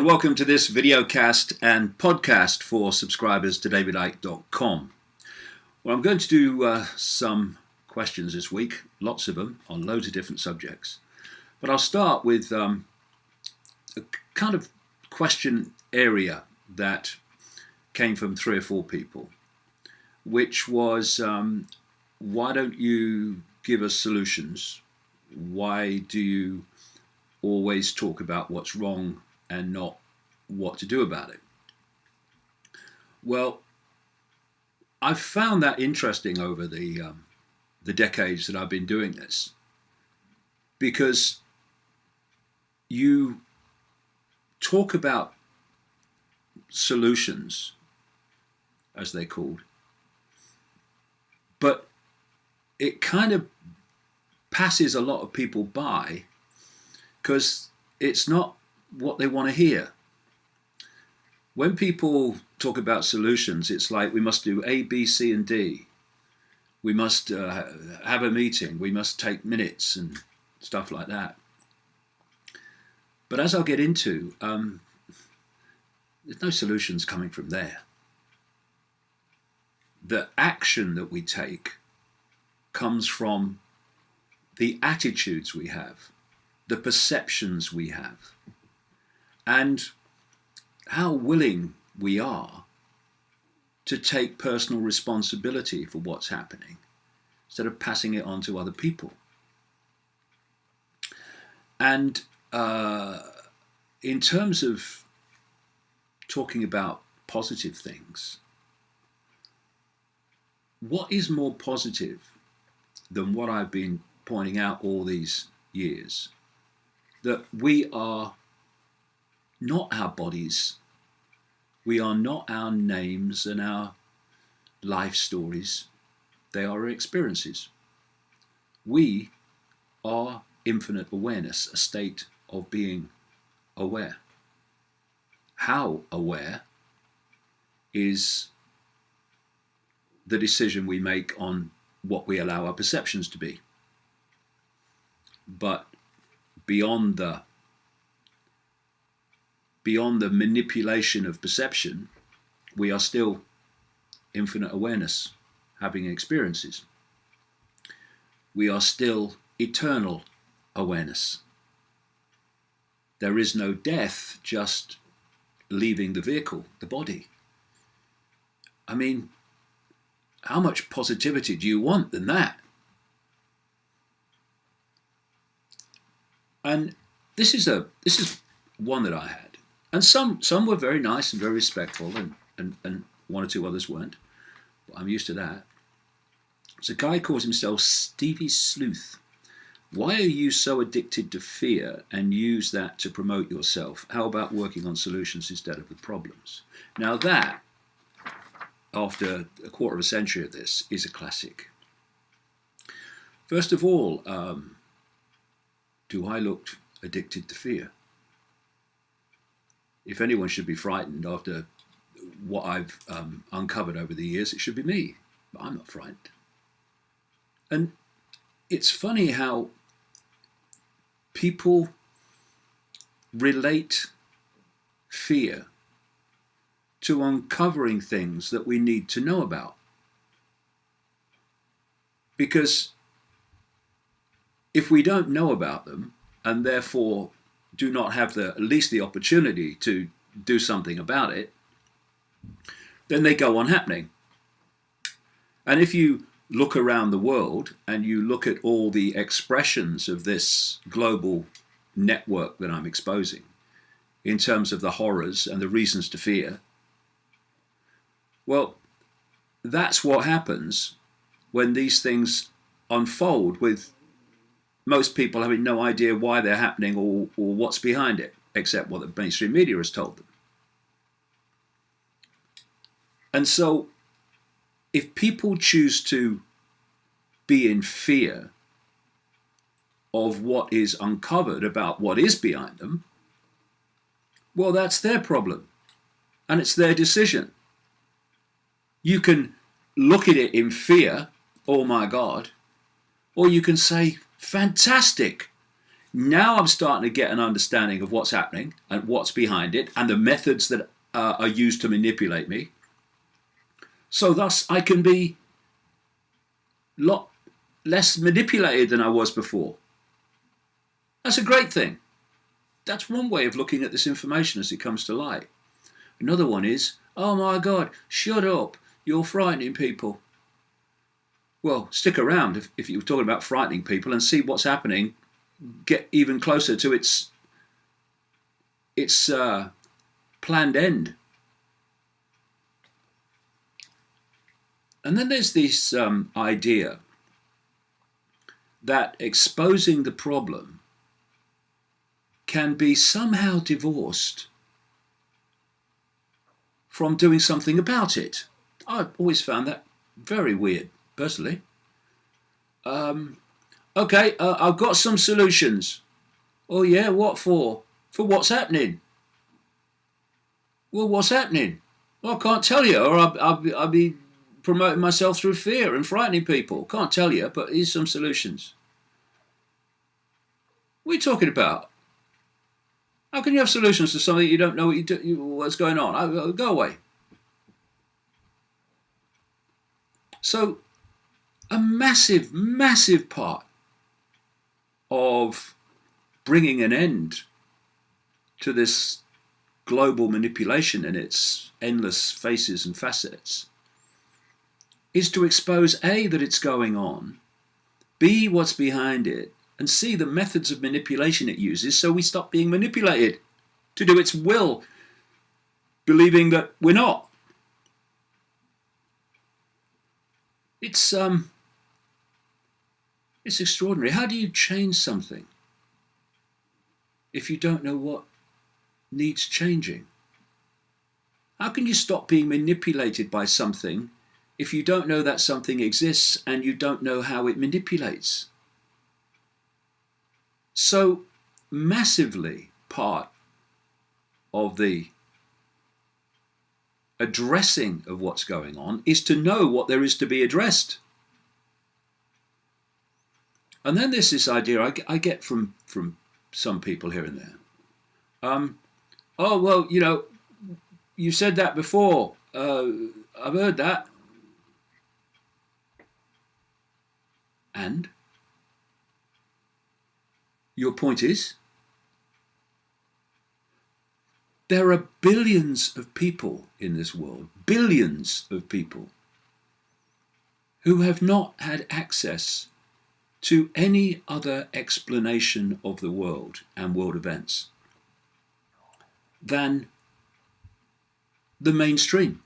welcome to this videocast and podcast for subscribers to davidicke.com. Well, I'm going to do some questions this week, lots of them, on loads of different subjects. But I'll start with a kind of question area that came from 3 or 4 people, which was, why don't you give us solutions? Why do you always talk about what's wrong and not what to do about it? Well, I've found that interesting over the decades that I've been doing this, because you talk about solutions, as they're called, but it kind of passes a lot of people by because it's not what they want to hear. When people talk about solutions, it's like we must do A, B, C, and D. We must have a meeting. We must take minutes and stuff like that. But as I'll get into, there's no solutions coming from there. The action that we take comes from the attitudes we have, the perceptions we have, and how willing we are to take personal responsibility for what's happening instead of passing it on to other people. And in terms of talking about positive things, what is more positive than what I've been pointing out all these years? That we are not our bodies, we are not our names and our life stories, they are our experiences. We are infinite awareness, a state of being aware. How aware is the decision we make on what we allow our perceptions to be. But beyond the manipulation of perception, we are still infinite awareness, having experiences. We are still eternal awareness. There is no death, just leaving the vehicle, the body. I mean, how much positivity do you want than that? And this is one that I had. And some were very nice and very respectful, and 1 or 2 others weren't. But I'm used to that. So a guy calls himself Stevie Sleuth. Why are you so addicted to fear and use that to promote yourself? How about working on solutions instead of the problems? Now that, after a quarter of a century of this, is a classic. First of all, do I look addicted to fear? If anyone should be frightened after what I've uncovered over the years, it should be me. But I'm not frightened. And it's funny how people relate fear to uncovering things that we need to know about. Because if we don't know about them, and therefore do not have at least the opportunity to do something about it, then they go on happening. And if you look around the world and you look at all the expressions of this global network that I'm exposing in terms of the horrors and the reasons to fear, well, that's what happens when these things unfold, with most people having no idea why they're happening or what's behind it, except what the mainstream media has told them. And so if people choose to be in fear of what is uncovered about what is behind them, well, that's their problem and it's their decision. You can look at it in fear, oh my God, or you can say, fantastic, Now I'm starting to get an understanding of what's happening and what's behind it and the methods that are used to manipulate me. So thus I can be a lot less manipulated than I was before. That's a great thing. That's one way of looking at this information as it comes to light. Another one is, oh my God, shut up, you're frightening people. Well, stick around if you're talking about frightening people and see what's happening. Get even closer to its planned end. And then there's this idea that exposing the problem can be somehow divorced from doing something about it. I've always found that very weird, personally. Okay, I've got some solutions. Oh yeah, what for? For what's happening? Well, what's happening? Well, I can't tell you, or I'll be promoting myself through fear and frightening people. Can't tell you, but here's some solutions. What are you talking about? How can you have solutions to something you don't know what's going on? Go away. So, a massive, massive part of bringing an end to this global manipulation and its endless faces and facets is to expose A, that it's going on, B, what's behind it, and C, the methods of manipulation it uses, so we stop being manipulated to do its will, believing that we're not. It's extraordinary. How do you change something if you don't know what needs changing? How can you stop being manipulated by something if you don't know that something exists and you don't know how it manipulates? So massively part of the addressing of what's going on is to know what there is to be addressed. And then there's this idea I get from some people here and there. Oh, well, you said that before. I've heard that. And? Your point is? There are billions of people in this world, billions of people, who have not had access to any other explanation of the world and world events than the mainstream.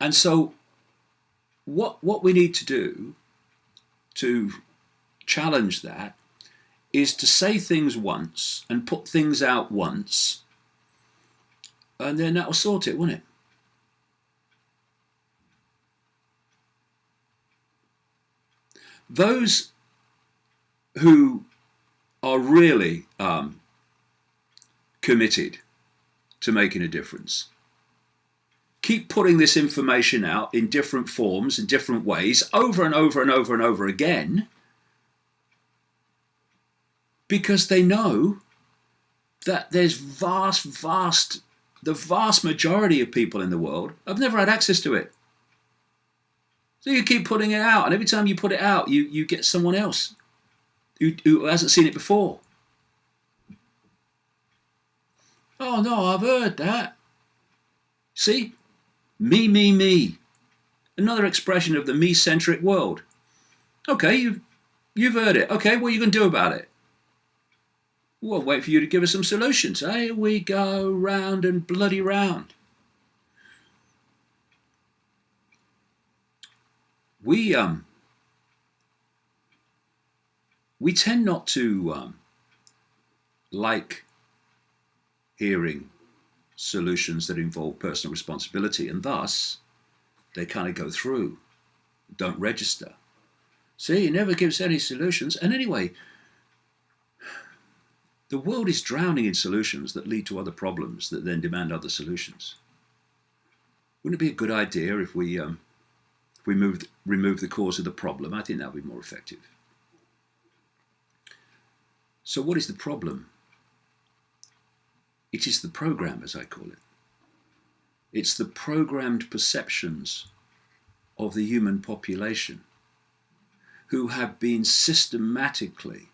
And so what we need to do to challenge that is to say things once and put things out once, and then that'll sort it, won't it? Those who are really committed to making a difference keep putting this information out in different forms, in different ways, over and over and over and over again, because they know that there's the vast majority of people in the world have never had access to it. So you keep putting it out, and every time you put it out, you get someone else who hasn't seen it before. Oh no, I've heard that. See? Me. Another expression of the me-centric world. Okay, you've heard it. Okay, what are you going to do about it? We'll wait for you to give us some solutions. Here we go, round and bloody round. We tend not to like hearing solutions that involve personal responsibility, and thus they kind of go through, don't register. See, he never gives any solutions. And anyway, the world is drowning in solutions that lead to other problems that then demand other solutions. Wouldn't it be a good idea if we remove the cause of the problem? I think that would be more effective. So what is the problem? It is the program, as I call it. It's the programmed perceptions of the human population who have been systematically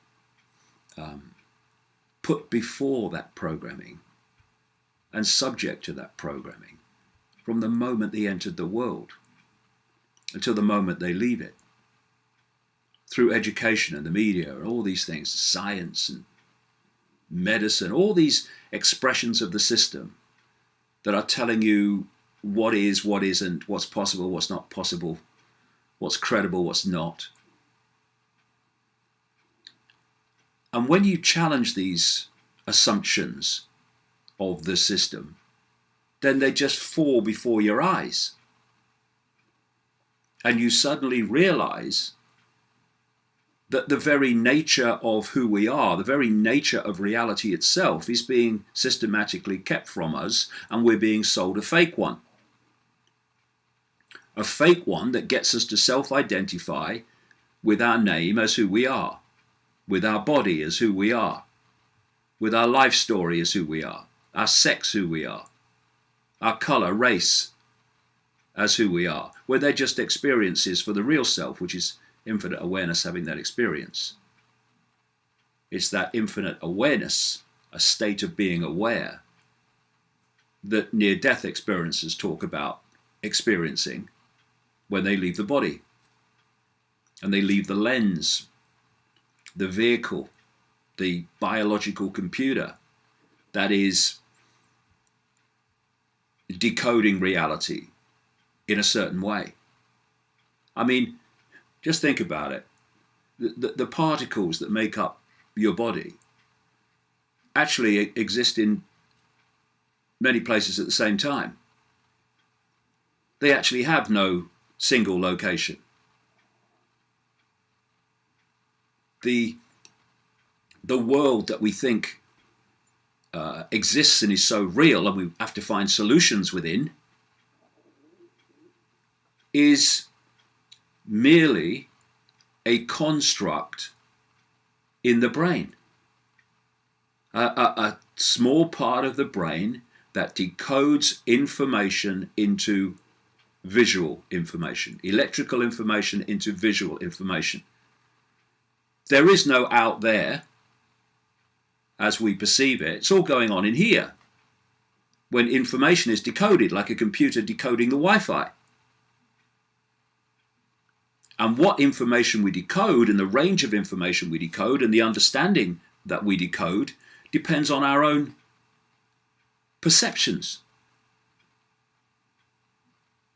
put before that programming and subject to that programming from the moment they entered the world until the moment they leave it, through education and the media and all these things, science and medicine, all these expressions of the system that are telling you what is, what isn't, what's possible, what's not possible, what's credible, what's not. And when you challenge these assumptions of the system, then they just fall before your eyes. And you suddenly realize that the very nature of who we are, the very nature of reality itself, is being systematically kept from us, and we're being sold a fake one. A fake one that gets us to self-identify with our name as who we are, with our body as who we are, with our life story as who we are, our sex who we are, our color, race as who we are, where they're just experiences for the real self, which is infinite awareness having that experience. It's that infinite awareness, a state of being aware, that near-death experiencers talk about experiencing when they leave the body and they leave the lens, the vehicle, the biological computer that is decoding reality in a certain way. I mean, just think about it. The particles that make up your body actually exist in many places at the same time. They actually have no single location. The world that we think exists and is so real and we have to find solutions within is merely a construct in the brain. A small part of the brain that decodes information into visual information, electrical information into visual information. There is no out there as we perceive it. It's all going on in here when information is decoded, like a computer decoding the Wi-Fi. And what information we decode and the range of information we decode and the understanding that we decode depends on our own perceptions.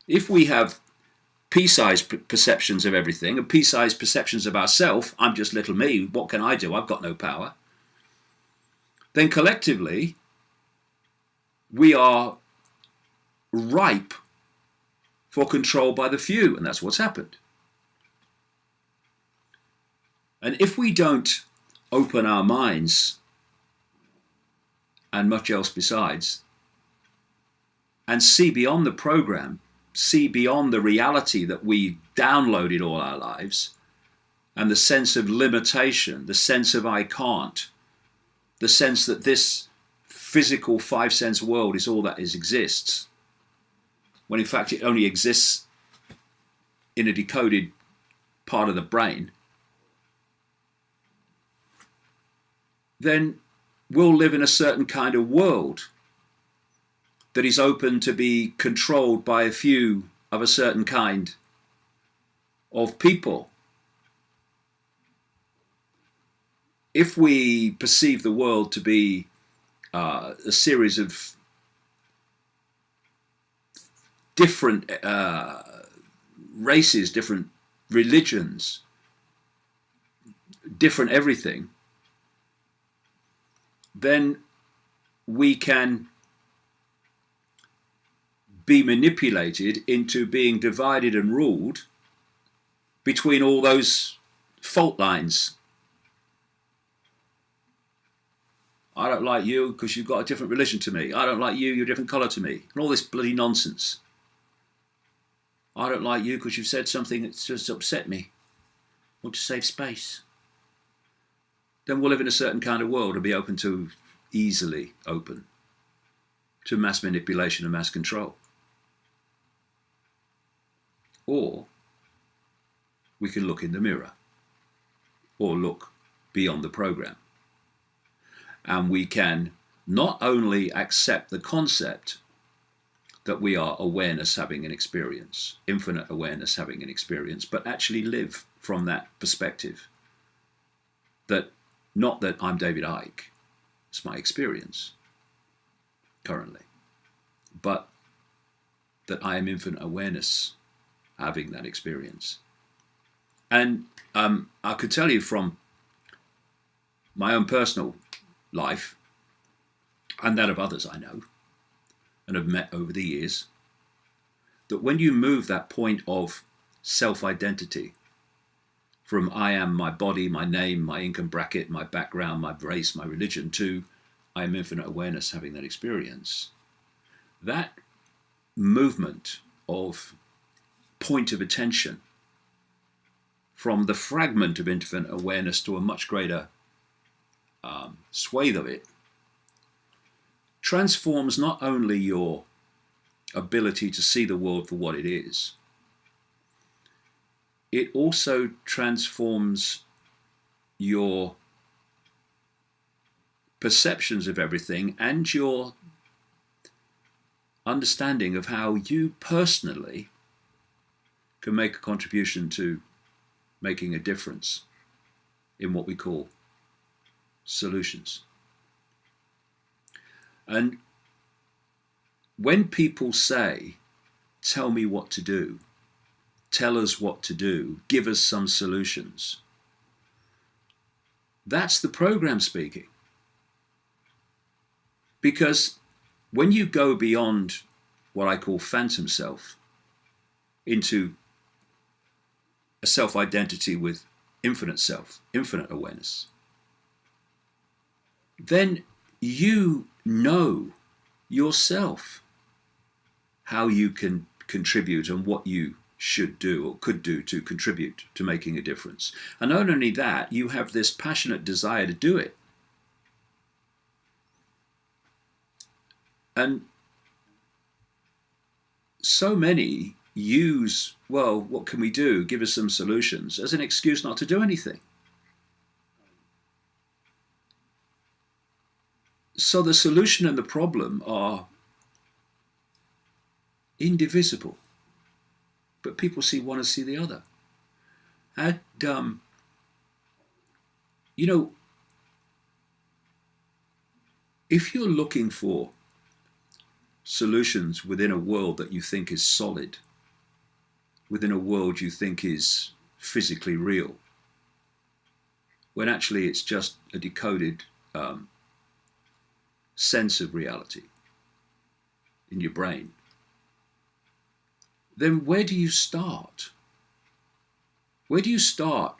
If we have pea-sized perceptions of everything and pea-sized perceptions of ourselves, I'm just little me, what can I do? I've got no power. Then collectively, we are ripe for control by the few, and that's what's happened. And if we don't open our minds, and much else besides, and see beyond the program, see beyond the reality that we downloaded all our lives, and the sense of limitation, the sense of I can't, the sense that this physical five-sense world is all that exists, when in fact it only exists in a decoded part of the brain, then we'll live in a certain kind of world that is open to be controlled by a few of a certain kind of people. If we perceive the world to be a series of different races, different religions, different everything, then we can be manipulated into being divided and ruled between all those fault lines. I don't like you because you've got a different religion to me. I don't like you, you're a different colour to me. And all this bloody nonsense. I don't like you because you've said something that's just upset me. I want to save space. then we'll live in a certain kind of world and be easily open to mass manipulation and mass control. Or we can look in the mirror or look beyond the program. And we can not only accept the concept that we are awareness having an experience, infinite awareness having an experience, but actually live from that perspective. That not that I'm David Icke, it's my experience currently, but that I am infinite awareness having that experience. And I could tell you from my own personal life and that of others I know and have met over the years, that when you move that point of self-identity from I am my body, my name, my income bracket, my background, my race, my religion, to I am infinite awareness having that experience, that movement of point of attention from the fragment of infinite awareness to a much greater swathe of it transforms not only your ability to see the world for what it is, it also transforms your perceptions of everything and your understanding of how you personally can make a contribution to making a difference in what we call solutions. And when people say, tell me what to do, tell us what to do, give us some solutions, that's the program speaking. Because when you go beyond what I call phantom self into a self-identity with infinite self, infinite awareness, then you know yourself how you can contribute and what you should do or could do to contribute to making a difference. And not only that, you have this passionate desire to do it. And so many use, well, what can we do? Give us some solutions as an excuse not to do anything. So the solution and the problem are indivisible, but people want to see the other. And, if you're looking for solutions within a world that you think is solid, within a world you think is physically real, when actually it's just a decoded sense of reality in your brain, then where do you start? Where do you start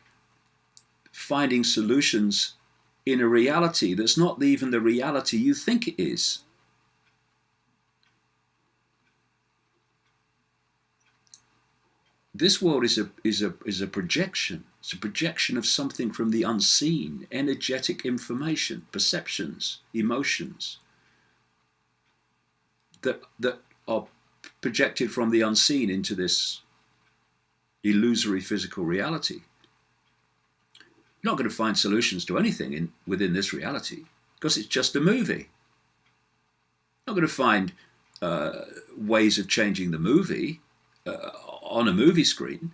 finding solutions in a reality that's not even the reality you think it is? This world is a projection. It's a projection of something from the unseen, energetic information, perceptions, emotions that are projected from the unseen into this illusory physical reality. You're not going to find solutions to anything within this reality because it's just a movie. You're not going to find ways of changing the movie on a movie screen.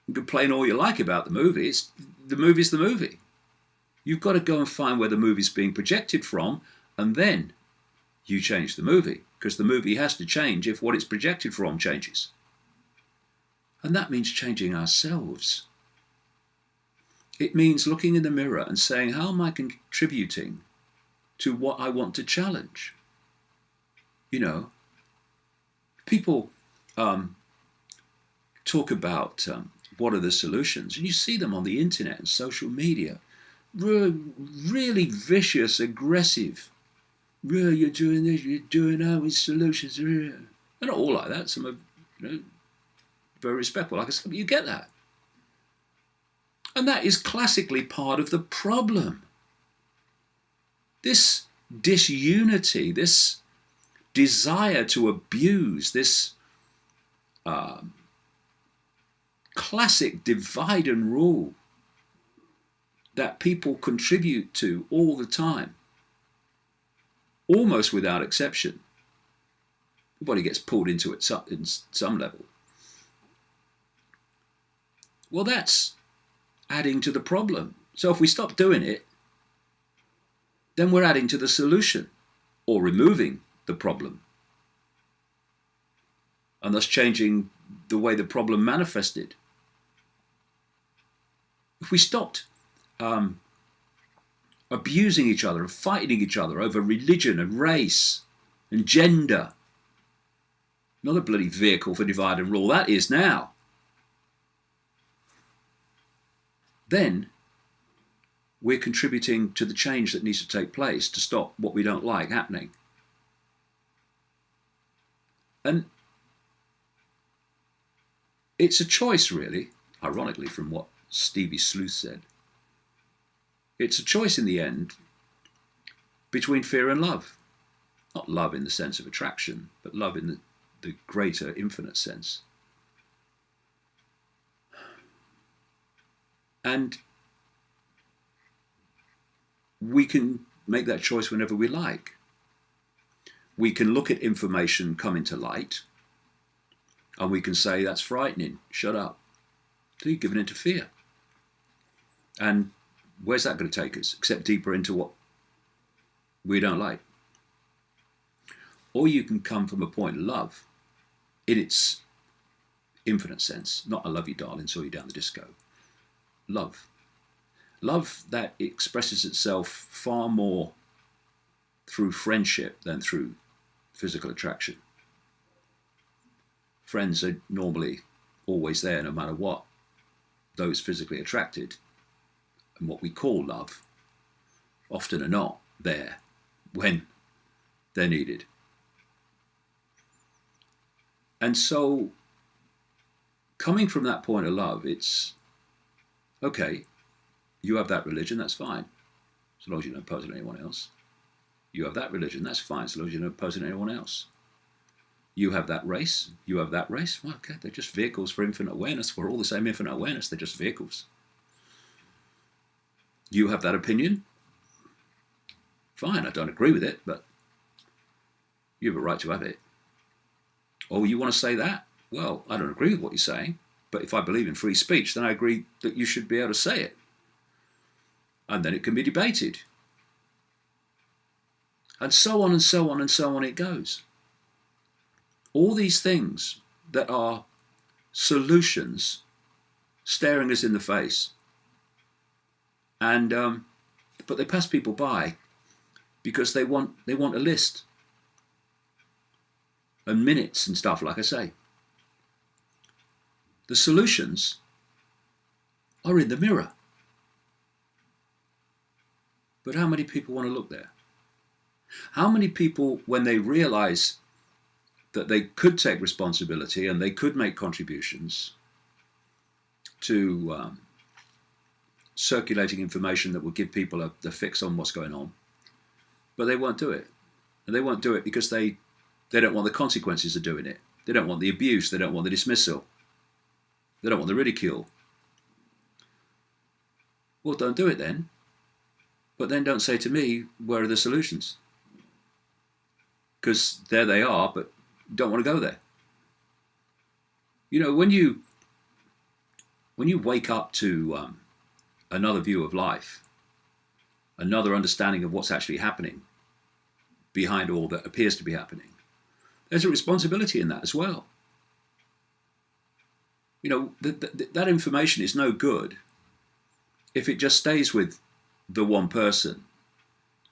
You can complain all you like about the movie. The movie's the movie. You've got to go and find where the movie's being projected from, and then you change the movie, because the movie has to change if what it's projected from changes. And that means changing ourselves. It means looking in the mirror and saying, how am I contributing to what I want to challenge? People talk about what are the solutions, and you see them on the internet and social media. Really vicious, aggressive. You're doing this, you're doing that with solutions. They're not all like that. Some are very respectful, like I said, but you get that. And that is classically part of the problem. This disunity, this desire to abuse, this classic divide and rule that people contribute to all the time, almost without exception. Everybody gets pulled into it in some level. Well, that's adding to the problem. So if we stop doing it, then we're adding to the solution or removing the problem, and thus changing the way the problem manifested. If we stopped abusing each other and fighting each other over religion and race and gender, not a bloody vehicle for divide and rule, that is now, then we're contributing to the change that needs to take place to stop what we don't like happening. And it's a choice, really, ironically, from what Stevie Sleuth said. It's a choice in the end between fear and love. Not love in the sense of attraction, but love in the greater, infinite sense. And we can make that choice whenever we like. We can look at information coming to light, and we can say, that's frightening, shut up. So you're giving in to fear. And where's that going to take us? Except deeper into what we don't like. Or you can come from a point of love, in its infinite sense. Not I love you, darling, saw you down the disco. Love. Love that expresses itself far more through friendship than through physical attraction. Friends are normally always there no matter what. Those physically attracted, and what we call love, often are not there when they're needed. And so, coming from that point of love, it's, okay, you have that religion, that's fine, so long as you don't oppose it to anyone else. You have that religion, that's fine, so long as you don't oppose it to anyone else. You have that race, you have that race, well, okay, they're just vehicles for infinite awareness. We're all the same infinite awareness, they're just vehicles. You have that opinion, fine, I don't agree with it, but you have a right to have it. Oh, you want to say that? Well, I don't agree with what you're saying, but if I believe in free speech, then I agree that you should be able to say it. And then it can be debated. And so on and so on and so on it goes. All these things that are solutions staring us in the face. And but they pass people by because they want a list and minutes and stuff, like I say. The solutions are in the mirror. But how many people want to look there? How many people, when they realize that they could take responsibility and they could make contributions to circulating information that will give people the fix on what's going on, but they won't do it. And they won't do it because they don't want the consequences of doing it. They don't want the abuse. They don't want the dismissal. They don't want the ridicule. Well, don't do it then. But then don't say to me, where are the solutions? Because there they are, but don't want to go there. You know, when you wake up to another view of life, another understanding of what's actually happening behind all that appears to be happening, there's a responsibility in that as well. You know, that information is no good if it just stays with the one person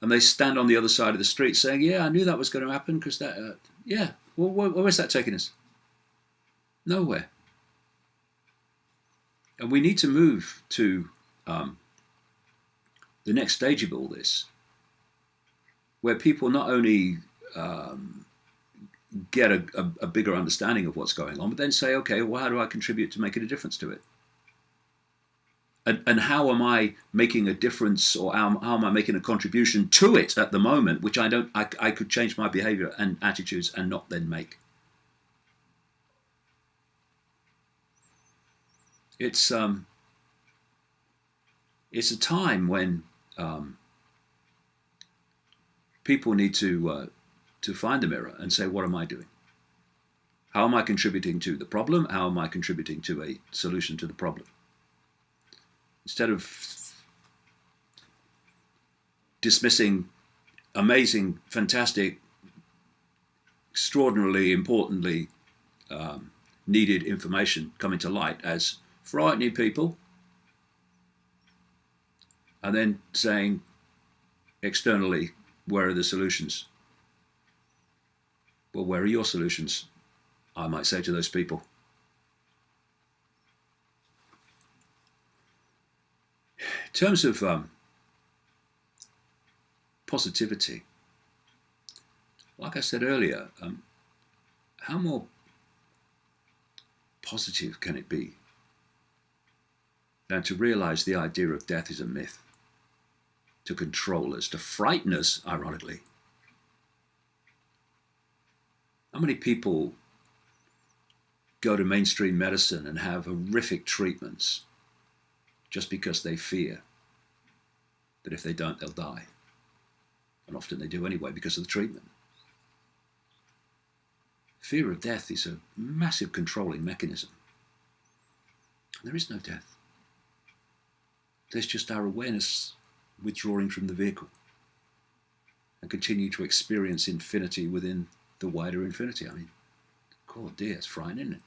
and they stand on the other side of the street saying, yeah, I knew that was going to happen because that, yeah, well, where's that taking us? Nowhere. And we need to move to the next stage of all this, where people not only get a bigger understanding of what's going on, but then say, okay, well, how do I contribute to making a difference to it? And how am I making a difference, or how am I making a contribution to it at the moment, which I could change my behavior and attitudes and not then make. It's a time when people need to find a mirror and say, what am I doing? How am I contributing to the problem? How am I contributing to a solution to the problem? Instead of dismissing amazing, fantastic, extraordinarily importantly needed information coming to light as frightening people, and then saying externally, where are the solutions? Well, where are your solutions? I might say to those people. In terms of positivity, like I said earlier, how more positive can it be than to realize the idea of death is a myth, to control us, to frighten us, ironically? How many people go to mainstream medicine and have horrific treatments just because they fear that if they don't, they'll die? And often they do anyway because of the treatment. Fear of death is a massive controlling mechanism. There is no death. There's just our awareness withdrawing from the vehicle and continue to experience infinity within the wider infinity. I mean, God dear, it's frightening, isn't it?